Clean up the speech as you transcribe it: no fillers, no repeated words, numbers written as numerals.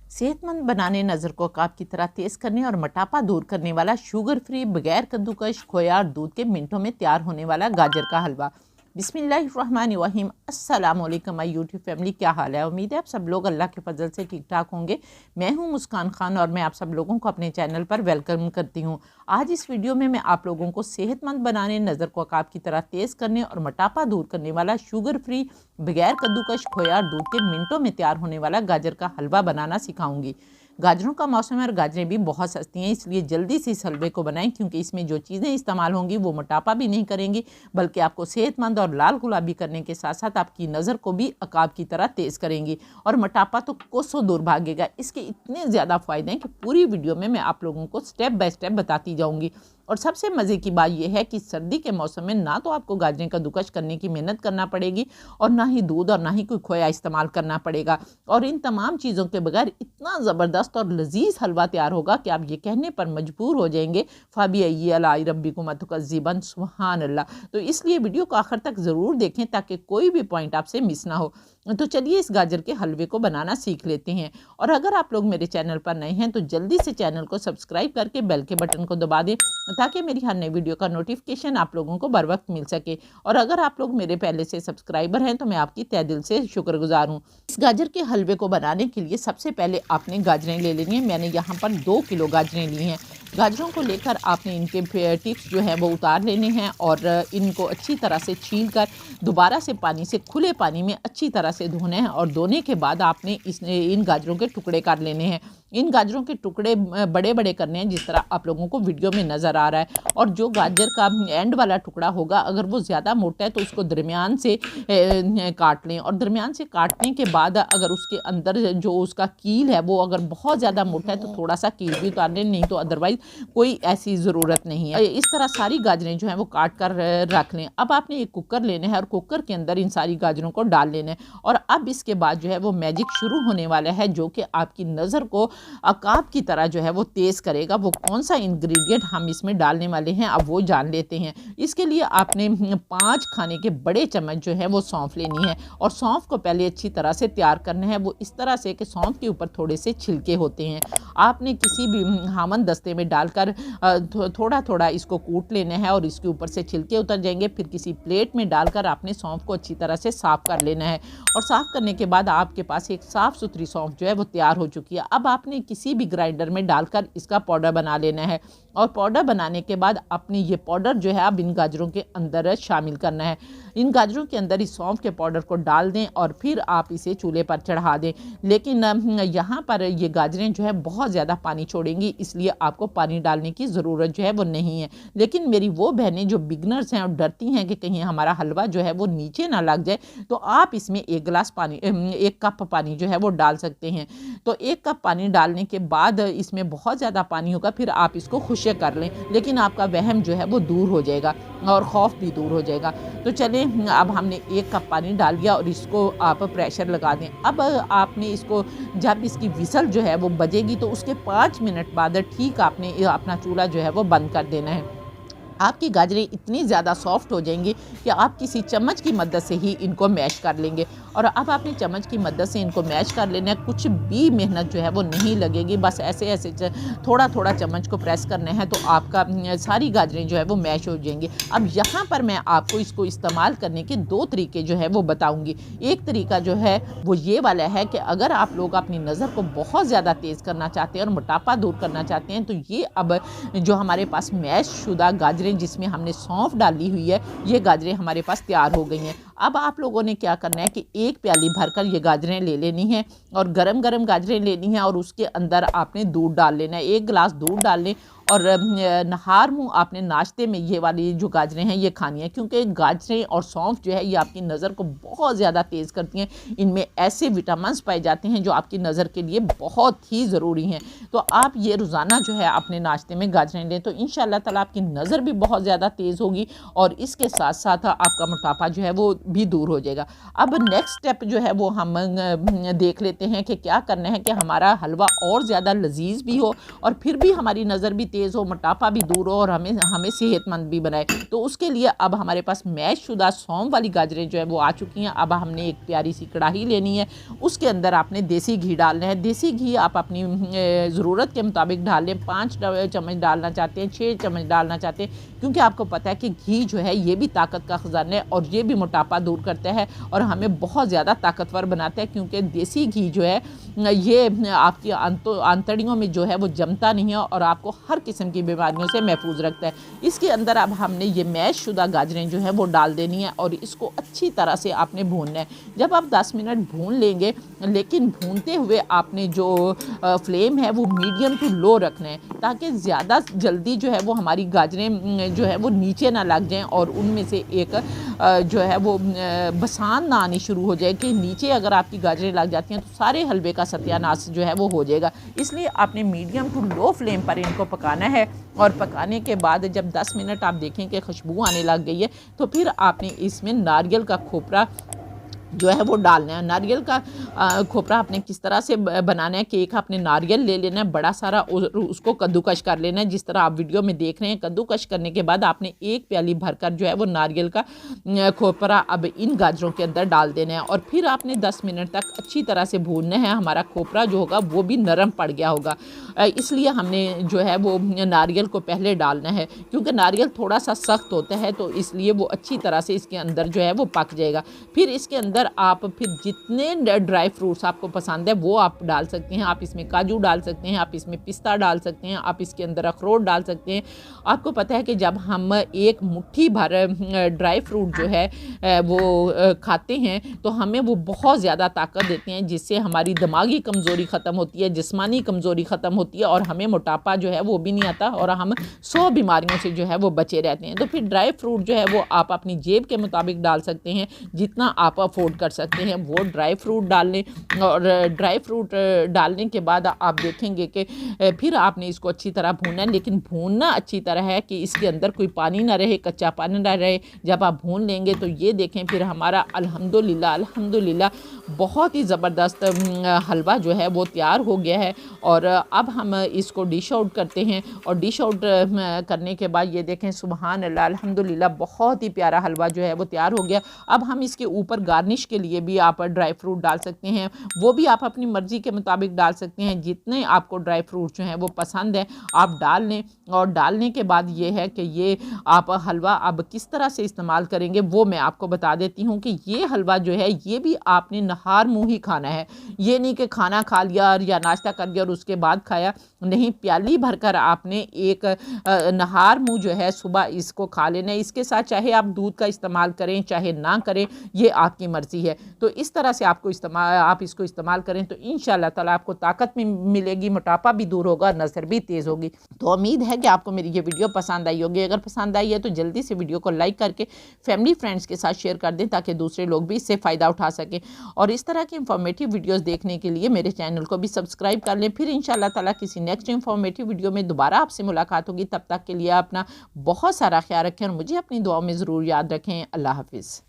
सेहतमंद बनाने, नज़र को काब की तरह तेज़ करने और मोटापा दूर करने वाला शुगर फ्री बगैर कद्दूकश खोया और दूध के मिनटों में तैयार होने वाला गाजर का हलवा। बिस्मिल्लाहिर्रहमानिर्रहीम। अस्सलाम वालेकुम माय यूट्यूब फैमिली, क्या हाल है? उम्मीद है आप सब लोग अल्लाह के फजल से ठीक ठाक होंगे। मैं हूं मुस्कान खान और मैं आप सब लोगों को अपने चैनल पर वेलकम करती हूं। आज इस वीडियो में मैं आप लोगों को सेहतमंद बनाने, नज़र को काब की तरह तेज़ करने और मोटापा दूर करने वाला शुगर फ्री बगैर कद्दूकश खोया और दूध के मिनटों में तैयार होने वाला गाजर का हलवा बनाना सिखाऊंगी। गाजरों का मौसम है और गाजरें भी बहुत सस्ती हैं, इसलिए जल्दी से इस हलवे को बनाएं, क्योंकि इसमें जो चीज़ें इस्तेमाल होंगी वो मोटापा भी नहीं करेंगी, बल्कि आपको सेहतमंद और लाल गुलाबी करने के साथ साथ आपकी नज़र को भी अकाब की तरह तेज़ करेंगी और मोटापा तो कोसों दूर भागेगा। इसके इतने ज़्यादा फ़ायदे हैं कि पूरी वीडियो में मैं आप लोगों को स्टेप बाय स्टेप बताती जाऊँगी। और सबसे मज़े की बात यह है कि सर्दी के मौसम में ना तो आपको गाजरें कद्दूकश करने की मेहनत करना पड़ेगी और ना ही दूध और ना ही कोई खोया इस्तेमाल करना पड़ेगा, और इन तमाम चीज़ों के बगैर इतना ज़बरदस्त और लजीज हलवा तैयार होगा कि आप ये कहने पर मजबूर हो जाएंगे, फ़ाबी अला रब्बिकुमा तुकज़्ज़िबान, सुभान अल्लाह। तो इसलिए वीडियो को आखिर तक ज़रूर देखें ताकि कोई भी पॉइंट आपसे मिस ना हो। तो चलिए इस गाजर के हलवे को बनाना सीख लेते हैं। और अगर आप लोग मेरे चैनल पर नए हैं तो जल्दी से चैनल को सब्सक्राइब करके बेल के बटन को दबा दें, ताकि मेरी हर नई वीडियो का नोटिफिकेशन आप लोगों को बर वक्त मिल सके। और अगर आप लोग मेरे पहले से सब्सक्राइबर हैं तो मैं आपकी तहे दिल से शुक्रगुजार हूँ। इस गाजर के हलवे को बनाने के लिए सबसे पहले आपने गाजरें ले लेनी है। मैंने यहाँ पर 2 किलो गाजरें ली हैं। गाजरों को लेकर आपने इनके टिप्स जो है वो उतार लेने हैं और इनको अच्छी तरह से छील कर दोबारा से पानी से, खुले पानी में अच्छी तरह से धोने हैं। और धोने के बाद आपने इन गाजरों के टुकड़े कर लेने हैं। इन गाजरों के टुकड़े बड़े बड़े करने हैं, जिस तरह आप लोगों को वीडियो में नज़र आ रहा है। और जो गाजर का एंड वाला टुकड़ा होगा, अगर वो ज़्यादा मोटा है तो उसको दरमियान से काट लें। और दरमियान से काटने के बाद अगर उसके अंदर जो उसका कील है वो अगर बहुत ज़्यादा मोटा है तो थोड़ा सा कील भी उतार लें, नहीं तो अदरवाइज़ कोई ऐसी ज़रूरत नहीं है। इस तरह सारी गाजरें जो हैं वो काट कर रख लें। अब आपने एक कुकर लेना है और कुकर के अंदर इन सारी गाजरों को डाल लेना है। और अब इसके बाद जो है वो मैजिक शुरू होने वाला है, जो कि आपकी नज़र को अकाब की तरह जो है वो तेज़ करेगा। वो कौन सा इंग्रेडिएंट हम इसमें डालने वाले हैं अब वो जान लेते हैं। इसके लिए आपने 5 खाने के बड़े चम्मच जो है वो सौंफ लेनी है। और सौंफ को पहले अच्छी तरह से तैयार करना है, वो इस तरह से कि सौंफ के ऊपर थोड़े से छिलके होते हैं। आपने किसी भी हामन दस्ते में डालकर थोड़ा थोड़ा इसको कूट लेना है और इसके ऊपर से छिलके उतर जाएंगे। फिर किसी प्लेट में डालकर आपने सौंफ को अच्छी तरह से साफ़ कर लेना है। और साफ़ करने के बाद आपके पास एक साफ़ सुथरी सौंफ जो है वो तैयार हो चुकी है। अब आपने किसी भी ग्राइंडर में डालकर इसका पाउडर बना लेना है। और पाउडर बनाने के बाद अपनी ये पाउडर जो है अब इन गाजरों के अंदर शामिल करना है। इन गाजरों के अंदर इस सौंफ के पाउडर को डाल दें और फिर आप इसे चूल्हे पर चढ़ा दें। लेकिन यहाँ पर ये गाजरें जो है बहुत ज़्यादा पानी छोड़ेंगी, इसलिए आपको पानी डालने की ज़रूरत जो है वो नहीं है। लेकिन मेरी वो बहनें जो बिगनर्स हैं और डरती हैं कि कहीं हमारा हलवा जो है वो नीचे ना लग जाए, तो आप इसमें 1 कप पानी जो है वो डाल सकते हैं। तो 1 कप पानी डालने के बाद इसमें बहुत ज़्यादा पानी होगा, फिर आप इसको खुश्क कर लें, लेकिन आपका वहम जो है वो दूर हो जाएगा और खौफ भी दूर हो जाएगा। तो चलें, अब हमने 1 कप पानी डाल दिया और इसको आप प्रेशर लगा दें। अब आपने इसको, जब इसकी विसल जो है वो बजेगी तो उसके 5 मिनट बाद ठीक आपने अपना चूल्हा जो है वो बंद कर देना है। आपकी गाजरें इतनी ज़्यादा सॉफ्ट हो जाएंगी कि आप किसी चम्मच की मदद से ही इनको मैश कर लेंगे। और अब आपने चम्मच की मदद से इनको मैश कर लेना है। कुछ भी मेहनत जो है वो नहीं लगेगी, बस ऐसे ऐसे थोड़ा थोड़ा चम्मच को प्रेस करना है तो आपका सारी गाजरें जो है वो मैश हो जाएंगी। अब यहाँ पर मैं आपको इसको इस्तेमाल करने के 2 तरीके जो है वो बताऊँगी। एक तरीका जो है वो ये वाला है कि अगर आप लोग अपनी नज़र को बहुत ज़्यादा तेज़ करना चाहते हैं और मोटापा दूर करना चाहते हैं, तो ये अब जो हमारे पास मैश शुदा गाजरें जिसमें हमने सौंफ डाली हुई है, ये गाजरें हमारे पास तैयार हो गई हैं। अब आप लोगों ने क्या करना है कि 1 प्याली भरकर ये गाजरें ले लेनी है और गरम गरम गाजरें लेनी है और उसके अंदर आपने दूध डाल लेना है। 1 गिलास दूध डाल लें और नहार मुँह आपने नाश्ते में ये वाली जो गाजरें हैं ये खानी है, क्योंकि गाजरें और सौंफ जो है ये आपकी नज़र को बहुत ज़्यादा तेज़ करती हैं। इनमें ऐसे विटामिन्स पाए जाते हैं जो आपकी नज़र के लिए बहुत ही ज़रूरी हैं। तो आप ये रोज़ाना जो है अपने नाश्ते में गाजरें लें तो इंशाअल्लाह ताला आपकी नज़र भी बहुत ज़्यादा तेज़ होगी और इसके साथ साथ आपका मोटापा जो है वो भी दूर हो जाएगा। अब नेक्स्ट स्टेप जो है वो हम देख लेते हैं कि क्या करना है कि हमारा हलवा और ज़्यादा लजीज भी हो और फिर भी हमारी नज़र भी तेज़ हो, मोटापा भी दूर हो और हमें हमें सेहतमंद भी बनाए। तो उसके लिए अब हमारे पास मैश शुदा सौंफ वाली गाजरें जो है वो आ चुकी हैं। अब हमने एक प्यारी सी कढ़ाई लेनी है, उसके अंदर आपने देसी घी डालना है। देसी घी आप अपनी ज़रूरत के मुताबिक डाल लें। 5 चम्मच डालना चाहते हैं, 6 चम्मच डालना चाहते हैं, क्योंकि आपको पता है कि घी जो है ये भी ताकत का ख़जाना है और ये भी मोटापा दूर करता है और हमें बहुत ज़्यादा ताकतवर बनाता है, क्योंकि देसी घी जो है ये आपकी आंतड़ियों में जो है वो जमता नहीं है और आपको हर किस्म की बीमारियों से महफूज रखता है। इसके अंदर अब हमने ये मैश शुदा गाजरें जो है वो डाल देनी है और इसको अच्छी तरह से आपने भूनना है। जब आप 10 मिनट भून लेंगे, लेकिन भूनते हुए आपने जो फ्लेम है वो मीडियम टू लो रखना है, ताकि ज़्यादा जल्दी जो है वो हमारी गाजरें जो है वो नीचे ना लग जाएं और उनमें से एक जो है वो बसान ना आनी शुरू हो जाए कि नीचे अगर आपकी गाजरें लग जाती हैं तो सारे हलवे का सत्यानाश जो है वो हो जाएगा। इसलिए आपने मीडियम टू लो फ्लेम पर इनको पकाना है और पकाने के बाद जब 10 मिनट आप देखें कि खुशबू आने लग गई है तो फिर आपने इसमें नारियल का खोपरा जो है वो डालना है। नारियल का खोपरा आपने किस तरह से बनाना है कि एक आपने नारियल ले लेना है बड़ा सारा, उसको कद्दूकश कर लेना है जिस तरह आप वीडियो में देख रहे हैं। कद्दूकश करने के बाद आपने एक प्याली भरकर जो है वो नारियल का खोपरा अब इन गाजरों के अंदर डाल देना है और फिर आपने 10 मिनट तक अच्छी तरह से भूनना है। हमारा खोपरा जो होगा वो भी नरम पड़ गया होगा, इसलिए हमने जो है वो नारियल को पहले डालना है, क्योंकि नारियल थोड़ा सा सख्त होता है तो इसलिए वो अच्छी तरह से इसके अंदर जो है वो पक जाएगा। फिर इसके अंदर आप फिर जितने ड्राई फ्रूट्स आपको पसंद है वो आप डाल सकते हैं। आप इसमें काजू डाल सकते हैं, आप इसमें पिस्ता डाल सकते हैं, आप इसके अंदर अखरोट डाल सकते हैं। आपको पता है कि जब हम एक मुट्ठी भर ड्राई फ्रूट जो है वो खाते हैं तो हमें वो बहुत ज़्यादा ताकत देते हैं, जिससे हमारी दिमागी कमज़ोरी ख़त्म होती है, जिस्मानी कमज़ोरी ख़त्म होती है और हमें मोटापा जो है वो भी नहीं आता और हम 100 बीमारियों से जो है वो बचे रहते हैं। तो फिर ड्राई फ्रूट जो है वो आप अपनी जेब के मुताबिक डाल सकते हैं, जितना आप अफोर्ड कर सकते हैं वो ड्राई फ्रूट डाल लें। और ड्राई फ्रूट डालने के बाद आप देखेंगे कि फिर आपने इसको अच्छी तरह भूनना है, लेकिन भूनना अच्छी तरह है कि इसके अंदर कोई पानी ना रहे, कच्चा पानी ना रहे। जब आप भून लेंगे तो ये देखें फिर हमारा अल्हम्दुलिल्लाह अल्हम्दुलिल्लाह बहुत ही ज़बरदस्त हलवा जो है वो तैयार हो गया है। और अब हम इसको डिश आउट करते हैं और डिश आउट करने के बाद ये देखें सुबहान अल्लाह अल्हम्दुलिल्लाह बहुत ही प्यारा हलवा जो है वो तैयार हो गया। अब हम इसके ऊपर गार्निश के लिए भी आप ड्राई फ्रूट डाल सकते हैं, वो भी आप अपनी मर्ज़ी के मुताबिक डाल सकते हैं। जितने आपको ड्राई फ्रूट जो हैं वो पसंद है आप डाल लें। और डालने के बाद ये है कि ये आप हलवा अब किस तरह से इस्तेमाल करेंगे वो मैं आपको बता देती हूँ कि ये हलवा जो है ये भी आपने नहार मुँह ही खाना है। ये नहीं कि खाना खा लिया या नाश्ता कर लिया और उसके बाद खाया, नहीं, प्याली भरकर आपने एक नहार मुँह जो है सुबह इसको खा लेना है। इसके साथ चाहे आप दूध का इस्तेमाल करें चाहे ना करें, ये आपकी मर्ज़ी है। तो इस तरह से आप इसको इस्तेमाल करें तो इंशाअल्लाह ताला आपको ताकत भी मिलेगी, मोटापा भी दूर होगा, नज़र भी तेज़ होगी। तो उम्मीद है कि आपको मेरी ये वीडियो पसंद आई होगी। अगर पसंद आई है तो जल्दी से वीडियो को लाइक करके फैमिली फ्रेंड्स के साथ शेयर कर दें ताकि दूसरे लोग भी इससे फ़ायदा उठा सकें। और इस तरह की इंफॉर्मेटिव वीडियोज़ देखने के लिए मेरे चैनल को भी सब्सक्राइब कर लें। फिर इंशाअल्लाह ताला किसी नेक्स्ट इंफॉर्मेटिव वीडियो में दोबारा आपसे मुलाकात होगी। तब तक के लिए अपना बहुत सारा ख्याल रखें और मुझे अपनी दुआओं में ज़रूर याद रखें। अल्लाह हाफिज़।